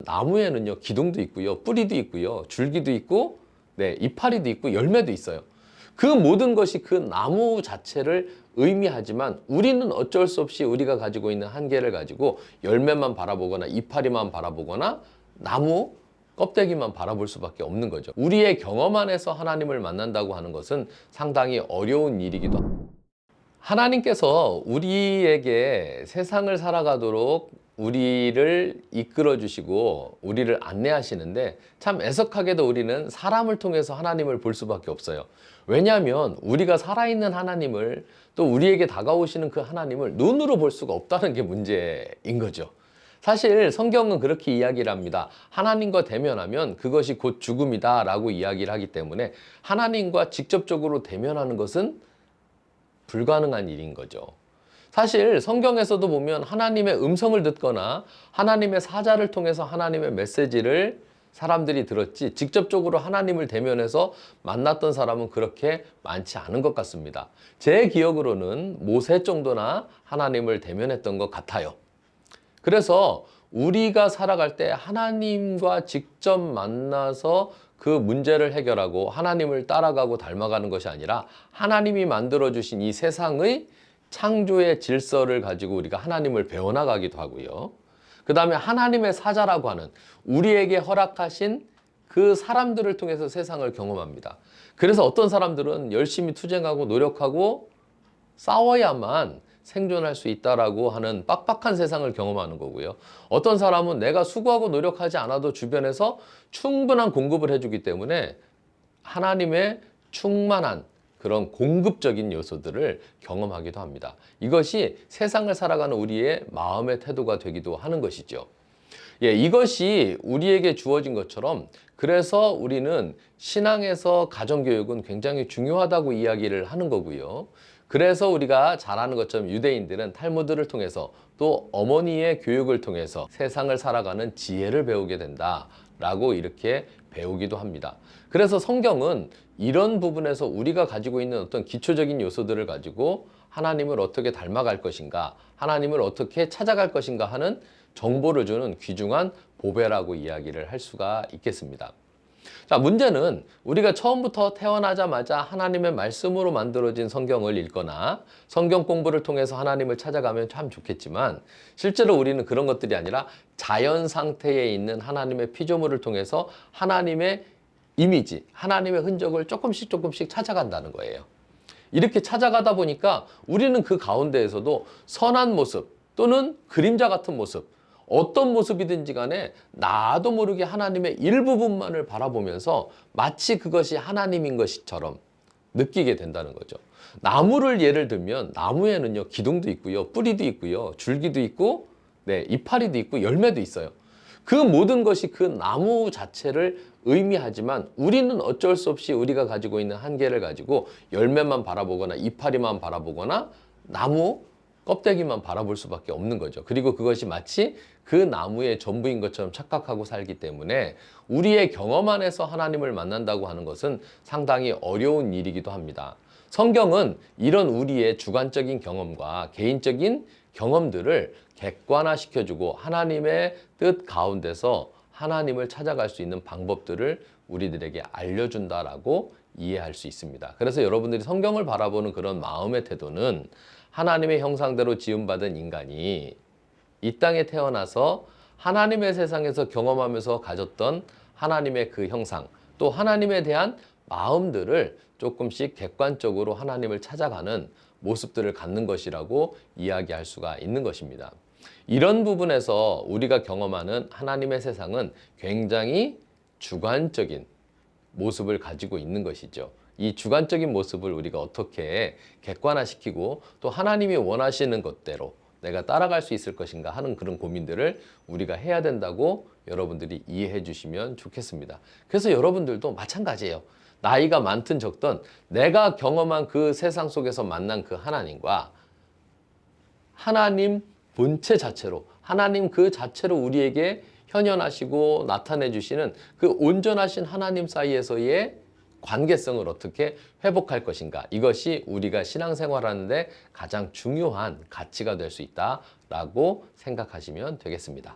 나무에는요, 기둥도 있고요, 뿌리도 있고요, 줄기도 있고, 이파리도 있고, 열매도 있어요. 그 모든 것이 그 나무 자체를 의미하지만 우리는 어쩔 수 없이 우리가 가지고 있는 한계를 가지고 열매만 바라보거나 이파리만 바라보거나 나무 껍데기만 바라볼 수밖에 없는 거죠. 우리의 경험 안에서 하나님을 만난다고 하는 것은 상당히 어려운 일이기도 합니다. 하나님께서 우리에게 세상을 살아가도록 우리를 이끌어 주시고 우리를 안내하시는데, 참 애석하게도 우리는 사람을 통해서 하나님을 볼 수밖에 없어요. 왜냐하면 우리가 살아있는 하나님을, 또 우리에게 다가오시는 그 하나님을 눈으로 볼 수가 없다는 게 문제인 거죠. 사실 성경은 그렇게 이야기를 합니다. 하나님과 대면하면 그것이 곧 죽음이다 라고 이야기를 하기 때문에 하나님과 직접적으로 대면하는 것은 불가능한 일인 거죠. 사실 성경에서도 보면 하나님의 음성을 듣거나 하나님의 사자를 통해서 하나님의 메시지를 사람들이 들었지, 직접적으로 하나님을 대면해서 만났던 사람은 그렇게 많지 않은 것 같습니다. 제 기억으로는 모세 정도나 하나님을 대면했던 것 같아요. 그래서 우리가 살아갈 때 하나님과 직접 만나서 그 문제를 해결하고 하나님을 따라가고 닮아가는 것이 아니라, 하나님이 만들어주신 이 세상의 창조의 질서를 가지고 우리가 하나님을 배워나가기도 하고요. 그 다음에 하나님의 사자라고 하는 우리에게 허락하신 그 사람들을 통해서 세상을 경험합니다. 그래서 어떤 사람들은 열심히 투쟁하고 노력하고 싸워야만 생존할 수 있다라고 하는 빡빡한 세상을 경험하는 거고요. 어떤 사람은 내가 수고하고 노력하지 않아도 주변에서 충분한 공급을 해주기 때문에 하나님의 충만한 그런 공급적인 요소들을 경험하기도 합니다. 이것이 세상을 살아가는 우리의 마음의 태도가 되기도 하는 것이죠. 이것이 우리에게 주어진 것처럼, 그래서 우리는 신앙에서 가정교육은 굉장히 중요하다고 이야기를 하는 거고요. 그래서 우리가 잘 아는 것처럼 유대인들은 탈무드를 통해서, 또 어머니의 교육을 통해서 세상을 살아가는 지혜를 배우게 된다라고 이렇게 배우기도 합니다. 그래서 성경은 이런 부분에서 우리가 가지고 있는 어떤 기초적인 요소들을 가지고 하나님을 어떻게 닮아갈 것인가, 하나님을 어떻게 찾아갈 것인가 하는 정보를 주는 귀중한 보배라고 이야기를 할 수가 있겠습니다. 자, 문제는 우리가 처음부터 태어나자마자 하나님의 말씀으로 만들어진 성경을 읽거나 성경 공부를 통해서 하나님을 찾아가면 참 좋겠지만, 실제로 우리는 그런 것들이 아니라 자연 상태에 있는 하나님의 피조물을 통해서 하나님의 이미지, 하나님의 흔적을 조금씩 찾아간다는 거예요. 이렇게 찾아가다 보니까 우리는 그 가운데에서도 선한 모습 또는 그림자 같은 모습, 어떤 모습이든지 간에 나도 모르게 하나님의 일부분만을 바라보면서 마치 그것이 하나님인 것처럼 느끼게 된다는 거죠. 나무를 예를 들면 나무에는요, 기둥도 있고요, 뿌리도 있고요, 줄기도 있고, 이파리도 있고, 열매도 있어요. 그 모든 것이 그 나무 자체를 의미하지만 우리는 어쩔 수 없이 우리가 가지고 있는 한계를 가지고 열매만 바라보거나 이파리만 바라보거나 나무 껍데기만 바라볼 수밖에 없는 거죠. 그리고 그것이 마치 그 나무의 전부인 것처럼 착각하고 살기 때문에 우리의 경험 안에서 하나님을 만난다고 하는 것은 상당히 어려운 일이기도 합니다. 성경은 이런 우리의 주관적인 경험과 개인적인 경험들을 객관화시켜주고 하나님의 뜻 가운데서 하나님을 찾아갈 수 있는 방법들을 우리들에게 알려준다라고 이해할 수 있습니다. 그래서 여러분들이 성경을 바라보는 그런 마음의 태도는, 하나님의 형상대로 지음받은 인간이 이 땅에 태어나서 하나님의 세상에서 경험하면서 가졌던 하나님의 그 형상, 또 하나님에 대한 마음들을 조금씩 객관적으로 하나님을 찾아가는 모습들을 갖는 것이라고 이야기할 수가 있는 것입니다. 이런 부분에서 우리가 경험하는 하나님의 세상은 굉장히 주관적인 모습을 가지고 있는 것이죠. 이 주관적인 모습을 우리가 어떻게 객관화시키고 또 하나님이 원하시는 것대로 내가 따라갈 수 있을 것인가 하는 그런 고민들을 우리가 해야 된다고 여러분들이 이해해 주시면 좋겠습니다. 그래서 여러분들도 마찬가지예요. 나이가 많든 적든 내가 경험한 그 세상 속에서 만난 그 하나님과 하나님 본체 자체로, 하나님 그 자체로 우리에게 현현하시고 나타내 주시는 그 온전하신 하나님 사이에서의 관계성을 어떻게 회복할 것인가, 이것이 우리가 신앙생활하는데 가장 중요한 가치가 될 수 있다라고 생각하시면 되겠습니다.